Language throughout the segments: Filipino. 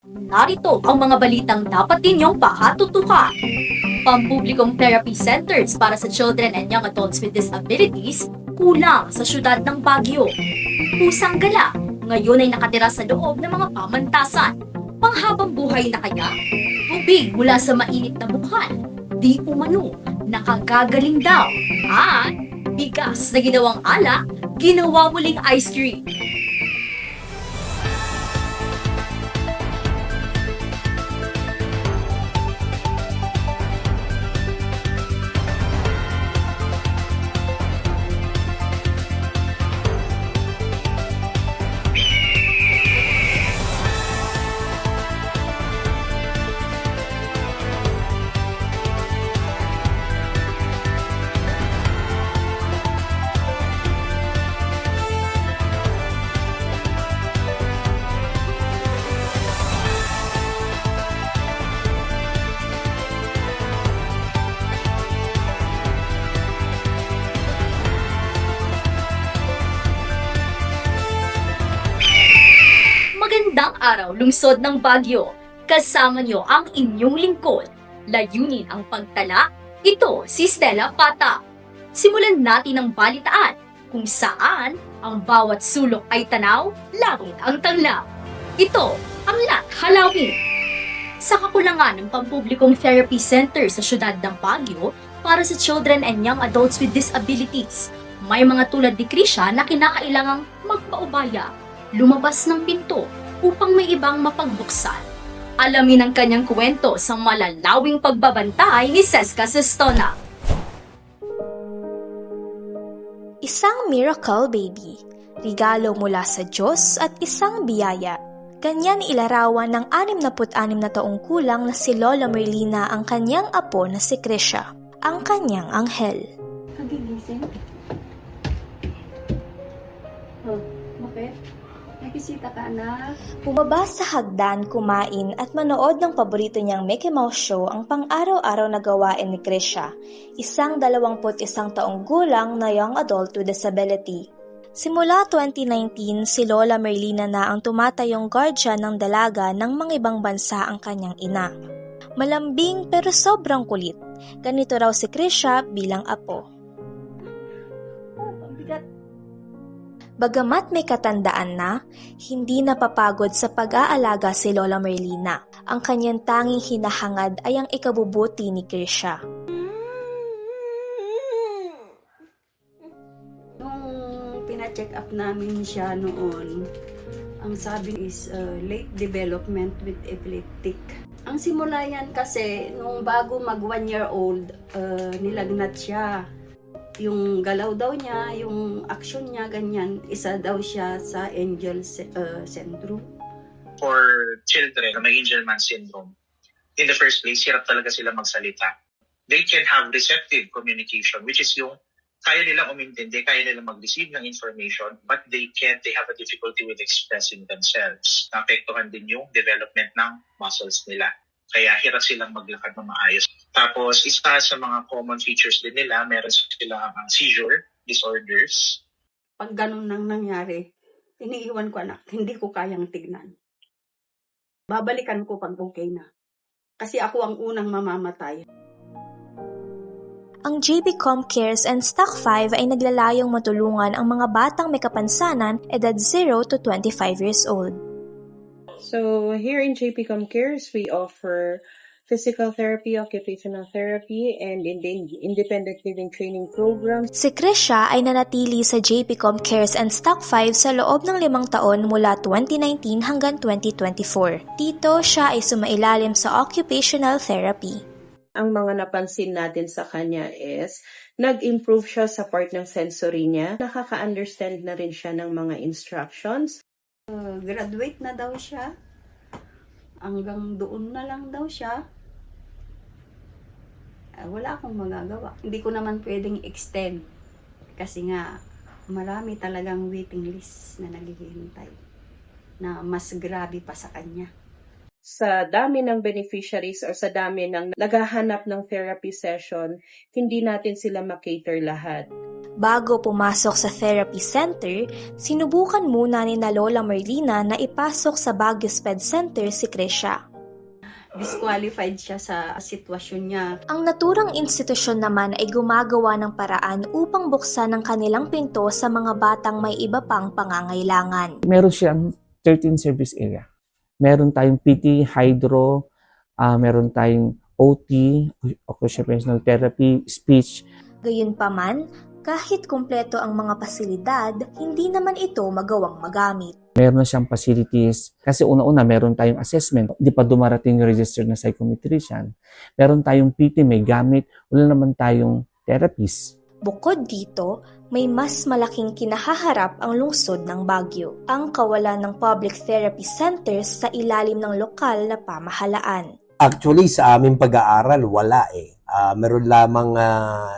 Narito ang mga balitang dapat ninyong pakatutukan. Pampublikong therapy centers para sa children and young adults with disabilities kulang sa syudad ng Baguio. Pusang gala, ngayon ay nakatira sa loob ng mga pamantasan. Panghabang buhay na kaya? Tubig mula sa mainit na bukal. Di umano, nakagagaling daw. At bigas na ginawang alak, ginawa muling ice cream. Magandang araw, lungsod ng Baguio. Kasama niyo ang inyong lingkod. Layunin ang pagtala. Ito si Stella Pata. Simulan natin ang balitaan kung saan ang bawat sulok ay tanaw, langit ang tanglaw. Ito ang Lat Halawin. Sa kakulangan ng pampublikong therapy center sa syudad ng Baguio para sa children and young adults with disabilities, may mga tulad ni Krisha na kinakailangang magpaubaya, lumabas ng pinto upang may ibang mapagbuksan. Alamin ang kanyang kwento sa malalawing pagbabantay ni Seska Sestona. Isang miracle baby, regalo mula sa Diyos at isang biyaya. Ganyan ilarawan ng 66 na taong kulang na si Lola Merlina ang kanyang apo na si Krisha, ang kanyang anghel. Nagigising? Oh, bakit? May bisita ka, anak? Bumaba sa hagdan, kumain at manood ng paborito niyang Mickey Mouse show ang pang-araw-araw na gawain ni Krisha, isang 21 taong gulang na young adult with disability. Simula 2019, si Lola Merlina na ang tumatayong guardian ng dalaga ng mga ibang bansa ang kanyang ina. Malambing pero sobrang kulit. Ganito raw si Krisha bilang apo. Bagamat may katandaan na, hindi napapagod sa pag-aalaga si Lola Merlina. Ang kanyang tanging hinahangad ay ang ikabubuti ni Krisha. Nung pina-check up namin siya noon, ang sabi is late development with epileptic. Ang simula yan kasi, nung bago mag 1 year old, nilagnat siya. Yung galaw daw niya, yung action niya, ganyan, isa daw siya sa Angel syndrome. For children na may Angelman syndrome, in the first place, hirap talaga sila magsalita. They can have receptive communication, which is yung kaya nilang umintindi, kaya nilang mag-receive ng information, but they have a difficulty with expressing themselves. Naapektuhan din yung development ng muscles nila. Kaya hirap silang maglakad na maayos. Tapos, isa sa mga common features din nila, meron silang seizure disorders. Pag ganun nang nangyari, iniiwan ko, anak, hindi ko kayang tignan. Babalikan ko pag okay na. Kasi ako ang unang mamamatay. Ang JBCom Cares and Stock 5 ay naglalayong matulungan ang mga batang may kapansanan edad 0 to 25 years old. So here in JPCom Cares, we offer physical therapy, occupational therapy, and independent living training programs. Si Krisha ay nanatili sa JPCom Cares and Stock 5 sa loob ng 5 taon mula 2019 hanggang 2024. Dito siya ay sumailalim sa occupational therapy. Ang mga napansin natin sa kanya is nag-improve siya sa part ng sensory niya. Nakaka-understand na rin siya ng mga instructions. Graduate na daw siya. Hanggang doon na lang daw siya. Wala akong magagawa. Hindi ko naman pwedeng extend. Kasi nga, marami talagang waiting list na naghihintay. Na mas grabe pa sa kanya. Sa dami ng beneficiaries o sa dami ng naghahanap ng therapy session, hindi natin sila makater lahat. Bago pumasok sa therapy center, sinubukan muna ni na Lola Merlina na ipasok sa Baguio Sped Center si Krisha. Disqualified siya sa sitwasyon niya. Ang naturang institusyon naman ay gumagawa ng paraan upang buksan ang kanilang pinto sa mga batang may iba pang pangangailangan. Meron siyang 13 service area. Meron tayong PT, hydro, meron tayong OT, occupational therapy, speech. Gayunpaman, kahit kumpleto ang mga pasilidad, hindi naman ito magawang magamit. Meron na siyang facilities. Kasi una-una, meron tayong assessment. Hindi pa dumarating yung registered na psychometrician. Meron tayong PT, may gamit. Wala naman tayong therapist. Bukod dito, may mas malaking kinahaharap ang lungsod ng Baguio, ang kawalan ng public therapy centers sa ilalim ng lokal na pamahalaan. Actually, sa aming pag-aaral, wala eh. Meron lamang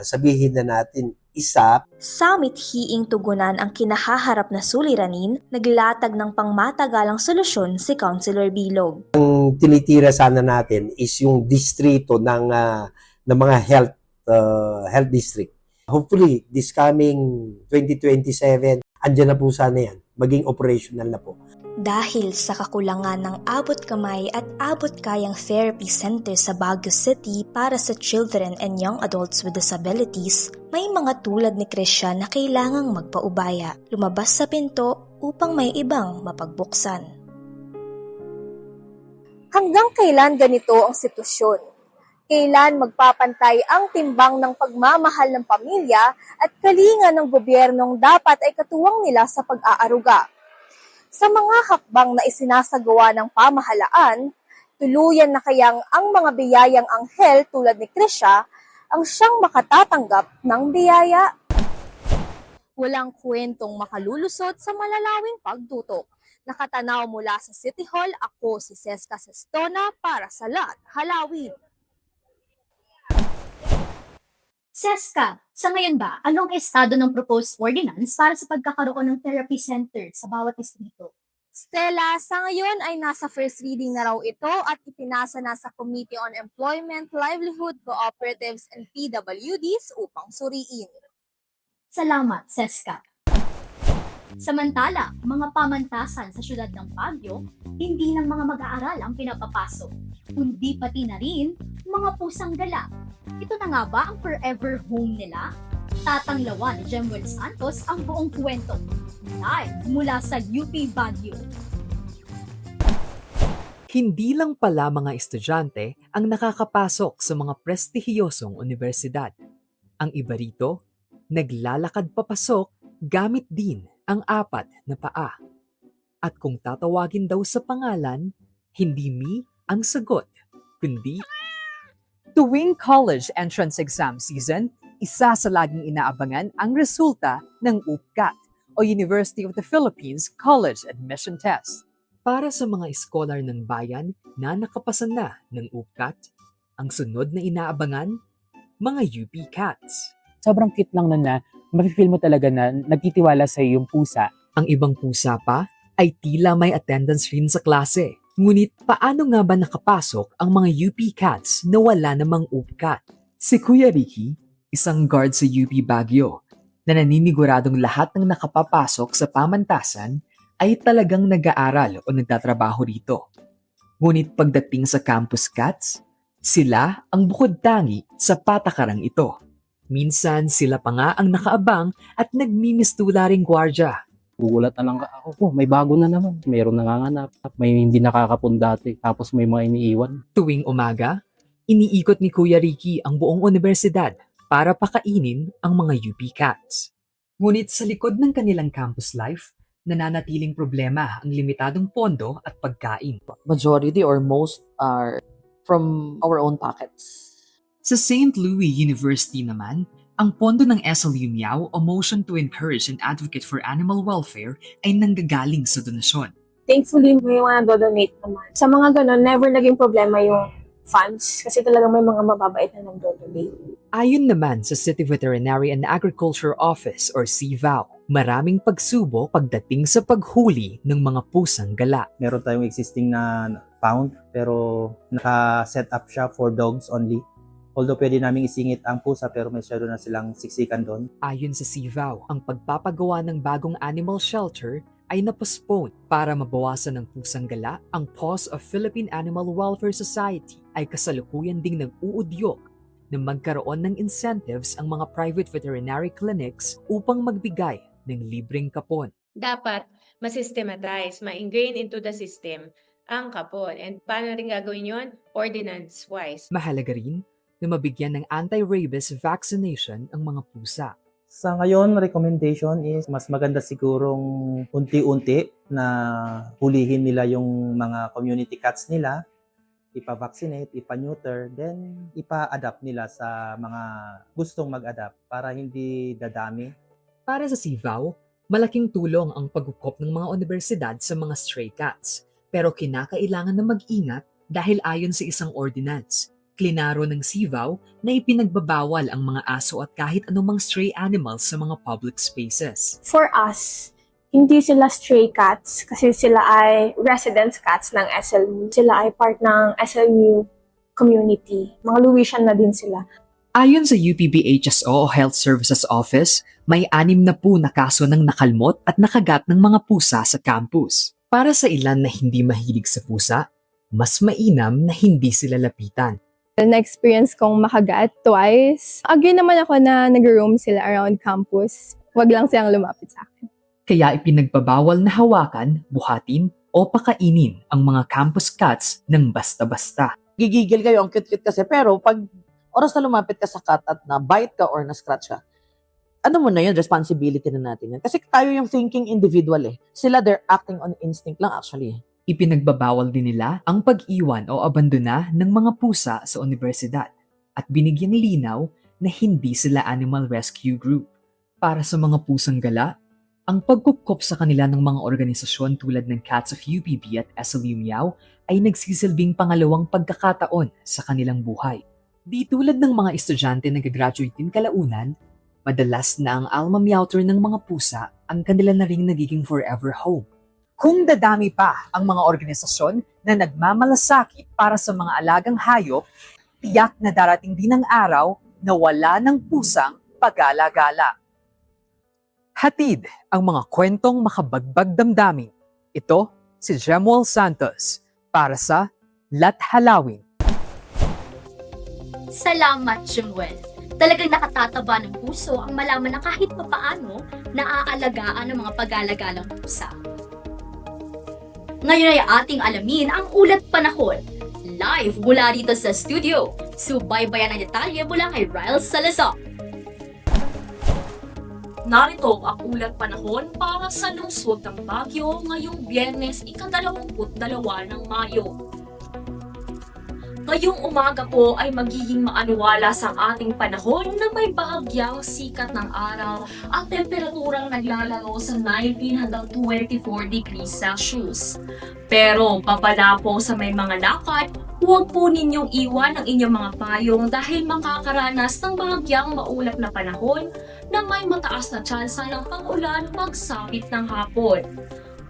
sabihin na natin isa. Sa mithiing tugunan ang kinahaharap na suliranin, naglatag ng pangmatagalang solusyon si Councilor Bilog. Ang tinitira sana natin is yung distrito ng mga health district. Hopefully, this coming 2027, andyan na po sana yan. Maging operational na po. Dahil sa kakulangan ng abot kamay at abot kayang therapy center sa Baguio City para sa children and young adults with disabilities, may mga tulad ni Krisha na kailangang magpaubaya, lumabas sa pinto upang may ibang mapagbuksan. Hanggang kailan ganito ang sitwasyon? Kailan magpapantay ang timbang ng pagmamahal ng pamilya at kalinga ng gobyernong dapat ay katuwang nila sa pag-aaruga? Sa mga hakbang na isinasagawa ng pamahalaan, tuluyan na kayang ang mga biyayang anghel tulad ni Krisha ang siyang makatatanggap ng biyaya? Walang kwentong makalulusot sa malalawing pagtutok. Nakatanaw mula sa City Hall, ako si Seska Sestona para sa Lat Halawin. Seska, sa ngayon ba, anong estado ng proposed ordinance para sa pagkakaroon ng therapy center sa bawat distrito? Stella, sa ngayon ay nasa first reading na raw ito at ipinasa na sa Committee on Employment, Livelihood, Cooperatives, and PWDs upang suriin. Salamat, Seska. Samantala, mga pamantasan sa syudad ng Baguio, hindi lang mga mag-aaral ang pinapapasok, kundi pati na rin mga pusang gala. Ito na nga ba ang forever home nila? Tatanglawan ni Jemuel Santos ang buong kwento. Live mula sa UP Baguio. Hindi lang pala mga estudyante ang nakakapasok sa mga prestihiyosong universidad. Ang iba rito, naglalakad papasok gamit din ang 4 na paa. At kung tatawagin daw sa pangalan, hindi me ang sagot, kundi tuwing college entrance exam season, isa sa laging inaabangan ang resulta ng UPCAT o University of the Philippines College Admission Test. Para sa mga scholar ng bayan na nakapasa na ng UPCAT, ang sunod na inaabangan, mga UP Cats. Sobrang cute lang na mafe-feel mo talaga na nagtitiwala sa yung pusa. Ang ibang pusa pa ay tila may attendance rin sa klase. Ngunit paano nga ba nakapasok ang mga UP Cats na wala namang UPCAT? Si Kuya Ricky, isang guard sa UP Baguio, na naniniguradong lahat ng nakapapasok sa pamantasan ay talagang nag-aaral o nagtatrabaho rito. Ngunit pagdating sa Campus Cats, sila ang bukod tangi sa patakarang ito. Minsan sila pa nga ang nakaabang at nagmimistula ring gwardya. Gugulat na lang ako, may bago na naman. Mayroong nanganganap, may hindi nakakapun dati, tapos may mga iniiwan. Tuwing umaga, iniikot ni Kuya Ricky ang buong universidad para pakainin ang mga UP Cats. Ngunit sa likod ng kanilang campus life, nananatiling problema ang limitadong pondo at pagkain. Majority or most are from our own pockets. Sa St. Louis University naman, ang pondo ng SLU Miao o Motion to Encourage and Advocate for Animal Welfare ay nanggagaling sa donasyon. Thankfully, may mga nagdo-donate naman. Sa mga ganun, never naging problema yung funds kasi talagang may mga mababait na nagdo-donate. Ayon naman sa City Veterinary and Agriculture Office or CVAO, maraming pagsubok pagdating sa paghuli ng mga pusang gala. Meron tayong existing na pound pero naka-set up siya for dogs only. Although pwede naming isingit ang pusa pero masyado na silang siksikan doon. Ayon sa CVAW, ang pagpapagawa ng bagong animal shelter ay napostpone para mabawasan ng pusang gala. Ang Paws of Philippine Animal Welfare Society ay kasalukuyan ding nag-uudyok na magkaroon ng incentives ang mga private veterinary clinics upang magbigay ng libreng kapon. Dapat masystematize, ma-ingrain into the system ang kapon. And paano rin gagawin yun? Ordinance-wise. Mahalaga rin na mabigyan ng anti-rabies vaccination ang mga pusa. Sa ngayon, recommendation is mas maganda sigurong unti-unti na hulihin nila yung mga community cats nila, ipa-vaccinate, ipa-neuter, then ipa-adapt nila sa mga gustong mag-adapt para hindi dadami. Para sa CVAW, malaking tulong ang pagkukop ng mga universidad sa mga stray cats. Pero kinakailangan na mag-ingat dahil ayon sa isang ordinance, klinaro ng CVAW na ipinagbabawal ang mga aso at kahit anumang stray animals sa mga public spaces. For us, hindi sila stray cats kasi sila ay residence cats ng SLU. Sila ay part ng SLU community. Mga Louisian na din sila. Ayon sa UPBHSO o Health Services Office, may 60 na kaso ng nakalmot at nakagat ng mga pusa sa campus. Para sa ilan na hindi mahilig sa pusa, mas mainam na hindi sila lapitan. Na-experience kong makagat twice. Agree naman ako na nag-roam sila around campus. Wag lang silang lumapit sa akin. Kaya ipinagbabawal na hawakan, buhatin o pakainin ang mga campus cats ng basta-basta. Gigigil kayo, ang cute-cute kasi. Pero pag oras na lumapit ka sa cat at na-bite ka or na-scratch ka, ano mo na yun, responsibility na natin yan. Kasi tayo yung thinking individual eh. Sila, they're acting on instinct lang actually. Ipinagbabawal din nila ang pag-iwan o abandona ng mga pusa sa universidad at binigyang linaw na hindi sila animal rescue group. Para sa mga pusang gala, ang pagkukop sa kanila ng mga organisasyon tulad ng Cats of UPB at SLU Meow ay nagsisilbing pangalawang pagkakataon sa kanilang buhay. Di tulad ng mga estudyante na gagraduate din kalaunan, madalas na ang alma mater ng mga pusa ang kanila na ring nagiging forever home. Kung dadami pa ang mga organisasyon na nagmamalasakit para sa mga alagang hayop, tiyak na darating din ang araw na wala ng pusang pagala-gala. Hatid ang mga kwentong makabagbag damdamin. Ito si Jemuel Santos para sa Lat Halawin. Salamat, Jemuel. Talagang nakatataba ng puso ang malaman na kahit papaano naaalagaan ng mga pag-alagalang pusa. Ngayon ay ating alamin ang ulat panahon. Live mula dito sa studio. Subaybayan ang detalye mula kay Ryle Salazar. Narito ang ulat panahon para sa lungsod ng Baguio ngayong Biyernes, ika-22 ng Mayo. Ngayong umaga po ay magiging maanuwala sa ating panahon na may bahagyang sikat ng araw at temperaturang naglalaro sa 19 hanggang 24 degrees Celsius. Pero babala po sa may mga lakad, huwag po ninyong iwan ang inyong mga payong dahil makakaranas ng bahagyang maulap na panahon na may mataas na tsansa ng pag-ulan pagsapit ng hapon.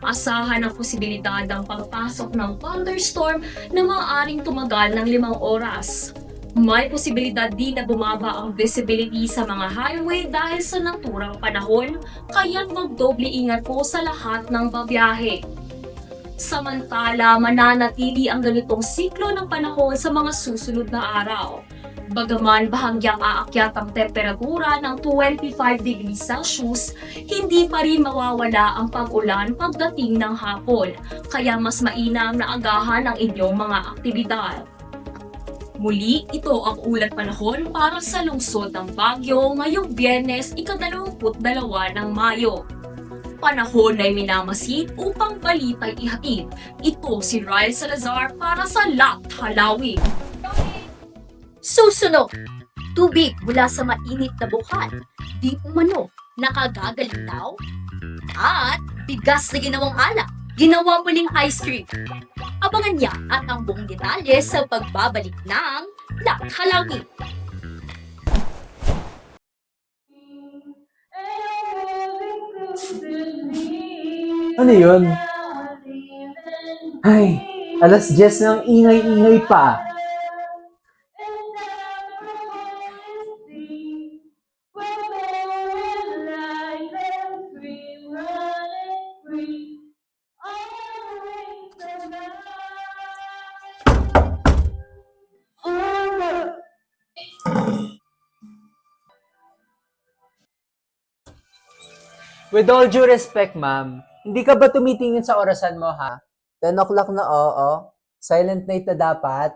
Asahan ang posibilidad ng pagpasok ng thunderstorm na maaaring tumagal ng 5 oras. May posibilidad din na bumaba ang visibility sa mga highway dahil sa naturang panahon, kaya't magdoble ingat po sa lahat ng babiyahe. Samantala, mananatili ang ganitong siklo ng panahon sa mga susunod na araw. Bagaman bahagyang aakyat ang temperatura ng 25 degrees Celsius, hindi pa rin mawawala ang pag-ulan pagdating ng hapon, kaya mas mainam na agahan ang inyong mga aktibidad. Muli, ito ang ulat panahon para sa lungsod ng Baguio ngayong Biyernes, ika-22 ng Mayo. Panahon ay minamasid upang balita'y ihatid. Ito si Ryle Salazar para sa Lat Halawin. Susunod, tubig mula sa mainit na bukal, di umano nakagagalitaw, at bigas na ginawang alak, ginawa muling ice cream. Abangan niya at ang buong detalye sa pagbabalik ng Lat Halawin. Ano yun? Ay, alas 10 ng ingay-ingay pa. With all due respect, ma'am, hindi ka ba tumitingin sa orasan mo, ha? 10 o'clock na, oo. Silent night na dapat.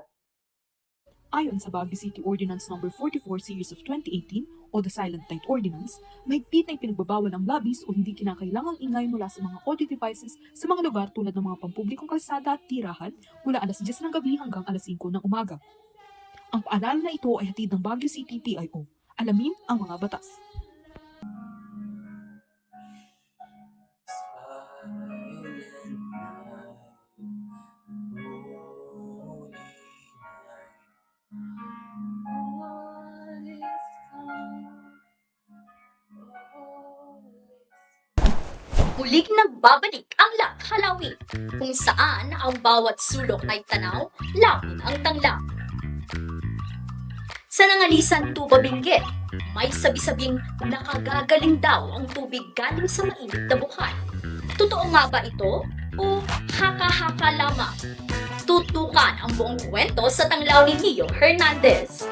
Ayon sa Baguio City Ordinance No. 44 Series of 2018 o the Silent Night Ordinance, mahigpit na ipinagbabawal ang labis o hindi kinakailangang ingay mula sa mga audio devices sa mga lugar tulad ng mga pampublikong kalsada at tirahan mula alas 10 ng gabi hanggang alas 5 ng umaga. Ang paalala na ito ay hatid ng Baguio City PIO. Alamin ang mga batas. Muling nagbabalik ang Lakhalawi, kung saan ang bawat sulok ay tanaw, lapid ang tanglang. Sa Nangalisan, Tuba Benguet, may sabi-sabing nakagagaling daw ang tubig galing sa mainit na bukal. Totoo nga ba ito? O haka-haka lamang? Tutukan ang buong kwento sa tanglaw ni Neo Hernandez.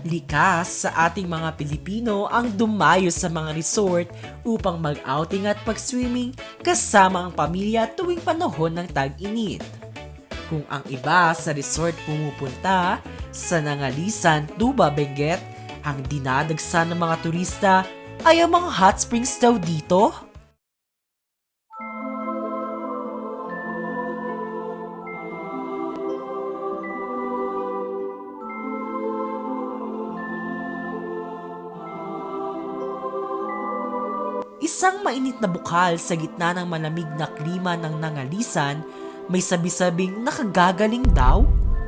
Likas sa ating mga Pilipino ang dumayo sa mga resort upang mag-outing at pag-swimming kasama ang pamilya tuwing panahon ng tag-init. Kung ang iba sa resort pumupunta, sa Nangalisan, Tuba Benguet, ang dinadagsan ng mga turista ay ang mga hot springs daw dito. Isang mainit na bukal sa gitna ng malamig na klima ng Nangalisan, may sabi-sabing nakagagaling daw?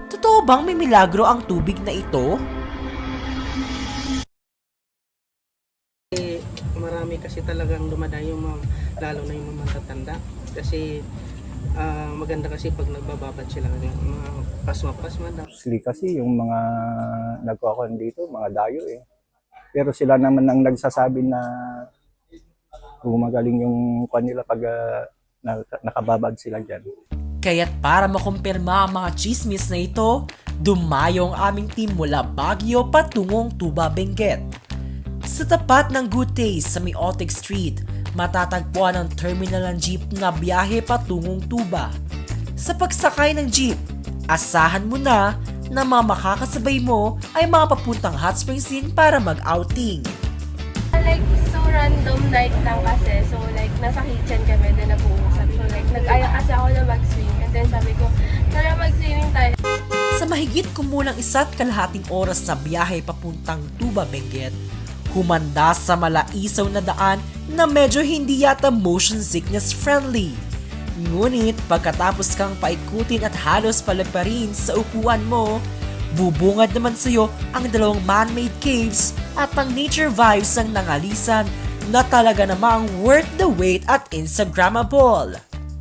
Totoo bang may milagro ang tubig na ito? Marami kasi talagang dumadayo lalo na yung mga matatanda. Kasi maganda kasi pag nagbababad sila ng mga pasma-pasma daw. Mostly kasi yung mga nagkakaroon dito, mga dayo eh. Pero sila naman ang nagsasabi na gumagaling yung kanila pag nakababad sila dyan. Kaya't para makumpirma ang mga chismis na ito, dumayo ang aming team mula Baguio patungong Tuba Benguet. Sa tapat ng Good Taste sa may Otic Street, matatagpuan ang terminal ng jeep na biyahe patungong Tuba. Sa pagsakay ng jeep, asahan mo na mga makakasabay mo ay mga papuntang hot springs din para mag-outing. Like, so random night lang kasi. So like, nasa kitchen kami, then nag-uusap. So like, nag-aya kasi ako na mag-swim. And then sabi ko, tara mag-swimming tayo. Sa mahigit kumulang 1.5 oras na biyahe papuntang Tuba Benguet, humanda sa malaisaw na daan na medyo hindi yata motion sickness friendly. Ngunit pagkatapos kang paikutin at halos palaparin sa upuan mo, bubungad naman sa'yo ang 2 man-made caves at ang nature vibes ng Nangalisan na talaga namang worth the wait at Instagrammable.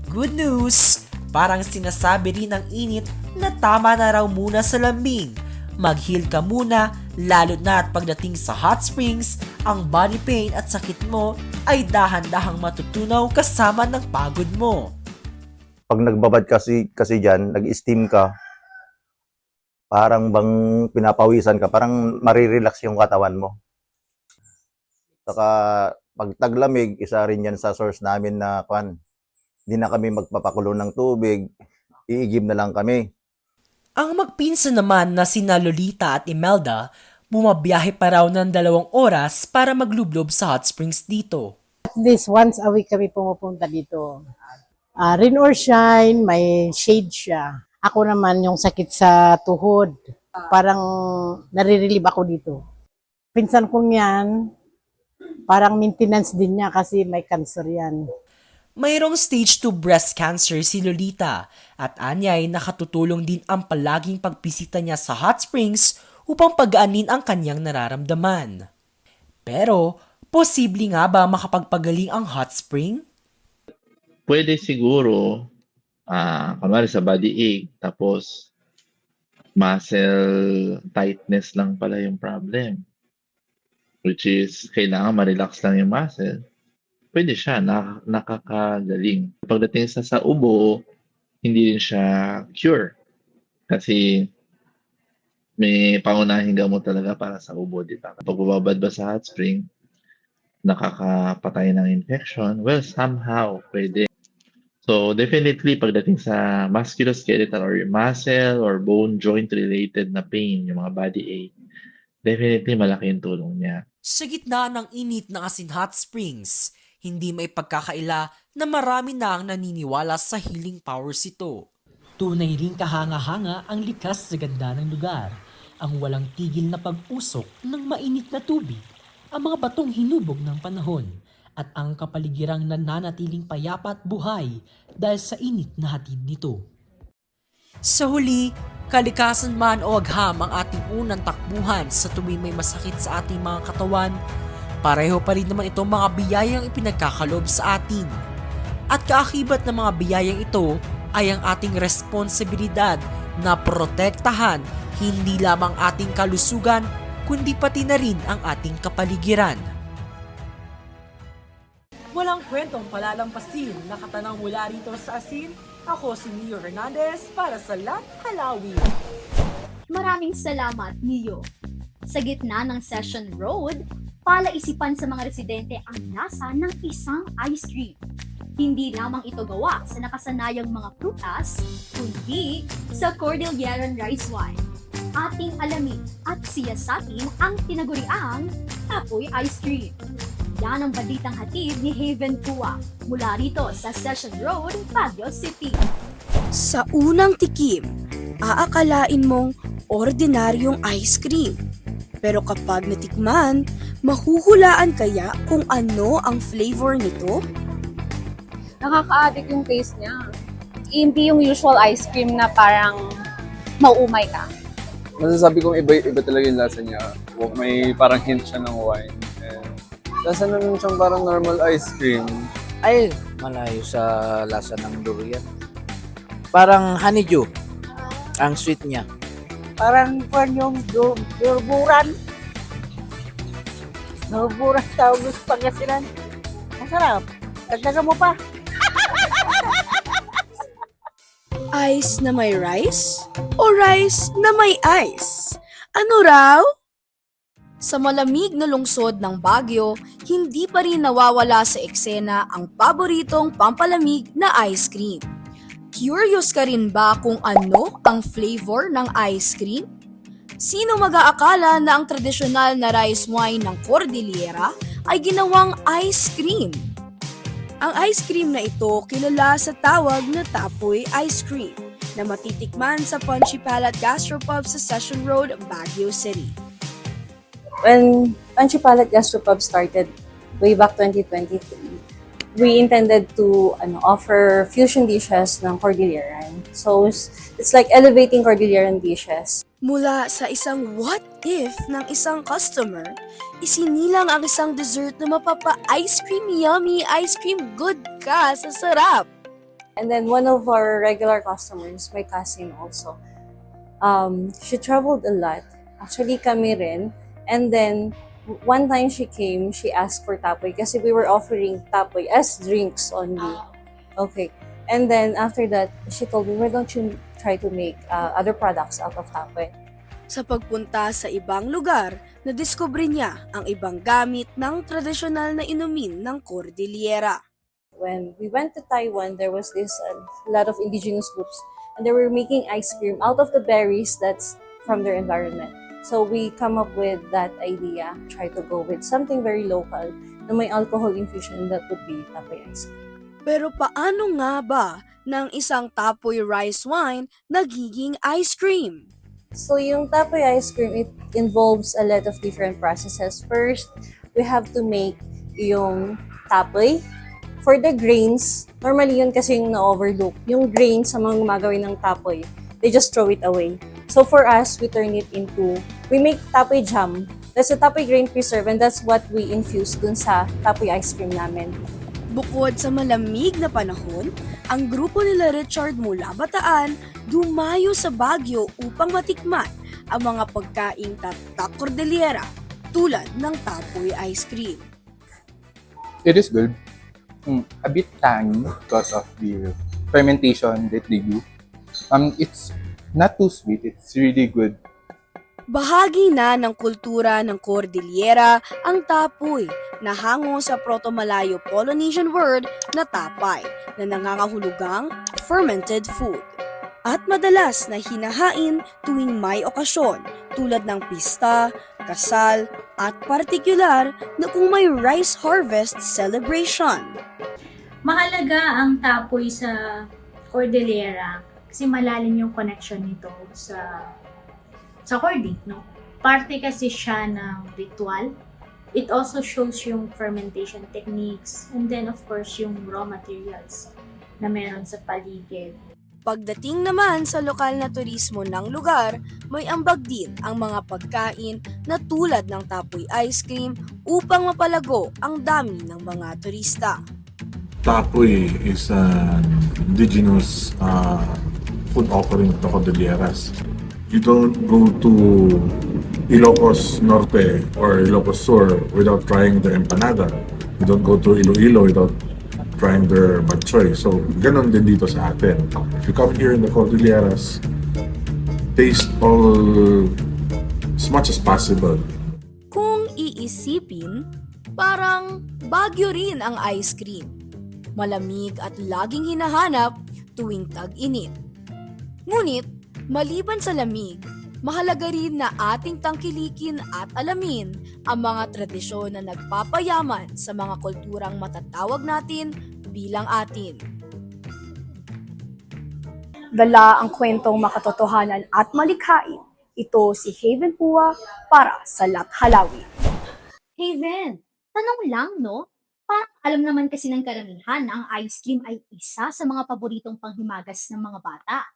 Good news! Parang sinasabi rin ng init na tama na raw muna sa lambing. Mag-heal ka muna, lalo na at pagdating sa hot springs, ang body pain at sakit mo ay dahan-dahang matutunaw kasama ng pagod mo. Pag nagbabad kasi dyan, nag-steam ka, parang bang pinapawisan ka, parang marirelax yung katawan mo. Saka pag taglamig, isa rin yan sa source namin na hindi na kami magpapakulo ng tubig, iigib na lang kami. Ang magpinsan naman na sina Lolita at Imelda, bumabiyahe pa raw ng 2 oras para maglublob sa hot springs dito. At least once a week kami pumupunta dito. Rain or shine, may shade siya. Ako naman yung sakit sa tuhod. Parang nare-relieve ako dito. Pinsan kong yan, parang maintenance din niya kasi may cancer yan. Mayroong stage 2 breast cancer si Lolita at anyay nakatutulong din ang palaging pagbisita niya sa hot springs upang pagaanin ang kanyang nararamdaman. Pero, posible nga ba makapagpagaling ang hot spring? Pwede siguro, kunwari sa body ache, tapos muscle tightness lang pala yung problem. Which is, kailangan ma-relax lang yung muscle. Pwede siya, nakakagaling. Pagdating sa ubo, hindi rin siya cure. Kasi may pangunahing gamot talaga para sa ubo, di ba? Pag bumabad ba sa hot spring, nakakapatay ng infection, well, somehow, pwede. So, definitely, pagdating sa musculoskeletal or muscle or bone joint-related na pain, yung mga body ache, definitely malaki yung tulong niya. Sa gitna ng init ng Asin Hot Springs, hindi may pagkakaila na marami na ang naniniwala sa healing powers ito. Tunay ring kahanga-hanga ang likas sa ganda ng lugar, ang walang tigil na pag-usok ng mainit na tubig, ang mga batong hinubog ng panahon, at ang kapaligirang nananatiling payapa at buhay dahil sa init na hatid nito. Sa huli, kalikasan man o agham ang ating unang takbuhan sa tuwing may masakit sa ating mga katawan, pareho pa rin naman itong mga biyayang ipinagkakalob sa atin. At kaakibat ng mga biyayang ito ay ang ating responsibilidad na protektahan hindi lamang ating kalusugan kundi pati na rin ang ating kapaligiran. Walang kwentong palalampasin, nakatanaw mula rito sa Asin. Ako si Neo Hernandez para sa Lat Halawi. Maraming salamat, Neo. Sa gitna ng Session Road, palaisipan sa mga residente ang lasa ng isang ice cream. Hindi lamang ito gawa sa nakasanayang mga prutas, kundi sa Cordilleran Rice Wine. Ating alamin at siyasatin ang tinaguriang Tapoy Ice Cream. Yan ang balitang hatid ni Haven Tua mula rito sa Session Road, Baguio City. Sa unang tikim, aakalain mong ordinaryong ice cream. Pero kapag natikman, mahuhulaan kaya kung ano ang flavor nito? Nakaka-addict yung taste niya. Hindi yung usual ice cream na parang mauumay ka. Masasabi kong iba talaga yung lasa niya. May parang hint siya ng wine. Lasa naman siyang parang normal ice cream. Ay, malayo sa lasa ng durian. Parang honeydew. Ang sweet niya. Parang yung durburan. Durburan tawag sa Pangasinan. Masarap. Dagdagan mo pa. Ice na may rice? O rice na may ice? Ano raw? Sa malamig na lungsod ng Baguio, hindi pa rin nawawala sa eksena ang paboritong pampalamig na ice cream. Curious ka rin ba kung ano ang flavor ng ice cream? Sino mag-aakala na ang tradisyonal na rice wine ng Cordillera ay ginawang ice cream? Ang ice cream na ito kilala sa tawag na Tapoy Ice Cream na matitikman sa Punchy Palate Gastropub sa Session Road, Baguio City. When Punchy Palate Gastropub started way back 2023, we intended to offer fusion dishes ng Cordilleran. So it's like elevating Cordilleran dishes. Mula sa isang what if ng isang customer, isinilang ang isang dessert na mapapa-ice cream yummy, ice cream good ka sa sarap. And then one of our regular customers, my cousin also, she traveled a lot. Actually kami rin. And then one time she came, she asked for tapoy kasi we were offering tapoy as drinks only. Okay. And then after that, she told me, why don't you try to make other products out of tapoy? Sa pagpunta sa ibang lugar, nadiskubre niya ang ibang gamit ng tradisyonal na inumin ng Cordillera. When we went to Taiwan, there was this lot of indigenous groups and they were making ice cream out of the berries that's from their environment. So we come up with that idea, try to go with something very local na may alcohol infusion that would be tapoy ice cream. Pero paano nga ba ng isang tapoy rice wine nagiging ice cream? So yung tapoy ice cream, it involves a lot of different processes. First, we have to make yung tapoy. For the grains, normally yun kasi yung na-overlook. Yung grains sa mga gumagawin ng tapoy, they just throw it away. So for us, we turn it into, we make tapoy jam. That's a tapoy grain preserve and that's what we infuse dun sa tapoy ice cream namin. Bukod sa malamig na panahon, ang grupo nila Richard mula Bataan dumayo sa Baguio upang matikman ang mga pagkaing tatak Cordillera tulad ng tapoy ice cream. It is good. A bit tangy because of the fermentation that they do. It's not too sweet. It's really good. Bahagi na ng kultura ng Cordillera ang tapoy na hango sa Proto-Malayo-Polynesian word na tapay na nangangahulugang fermented food. At madalas na hinahain tuwing may okasyon tulad ng pista, kasal, at partikular na kung may rice harvest celebration. Mahalaga ang tapoy sa Cordillera kasi malalim yung connection nito sa Cordy, no? Parte kasi siya ng ritual. It also shows yung fermentation techniques and then of course yung raw materials na meron sa paligid. Pagdating naman sa lokal na turismo ng lugar, may ambag din ang mga pagkain na tulad ng tapoy ice cream upang mapalago ang dami ng mga turista. Tapoy is an indigenous food offering to Cordilleras. You don't go to Ilocos Norte or Ilocos Sur without trying the empanada. You don't go to Iloilo without trying their batchoy. So, ganon din dito sa atin. If you come here in the Cordilleras, taste all as much as possible. Kung iisipin, parang Baguio rin ang ice cream. Malamig at laging hinahanap tuwing tag-init. Ngunit, maliban sa lamig, mahalaga rin na ating tangkilikin at alamin ang mga tradisyon na nagpapayaman sa mga kulturang matatawag natin bilang atin. Dala ang kwentong makatotohanan at malikhain. Ito si Haven Pua para sa Lathalawi. Haven, tanong lang, no? Parang alam naman kasi ng karamihan na ang ice cream ay isa sa mga paboritong panghimagas ng mga bata.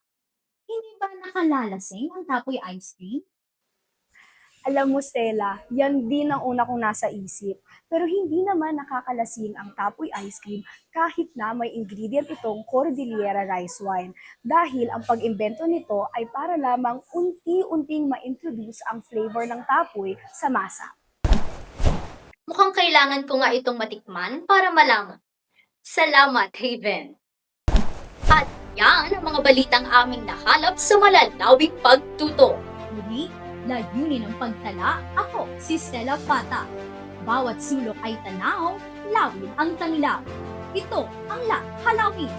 Hindi ba nakalalasing ang tapoy ice cream? Alam mo, Stella, yan din ang una kong nasa isip. Pero hindi naman nakakalasing ang tapoy ice cream kahit na may ingredient itong Cordillera rice wine dahil ang pag-imbento nito ay para lamang unti-unting ma-introduce ang flavor ng tapoy sa masa. Mukhang kailangan ko nga itong matikman para malaman. Salamat, Haven! At yan ang mga balitang aming nakalap sa malalawing pagtuto. Muli, layunin ng pagtala, ako si Stella Pata. Bawat sulok ay tanaw, lawin ang tanglaw. Ito ang Lathalawi.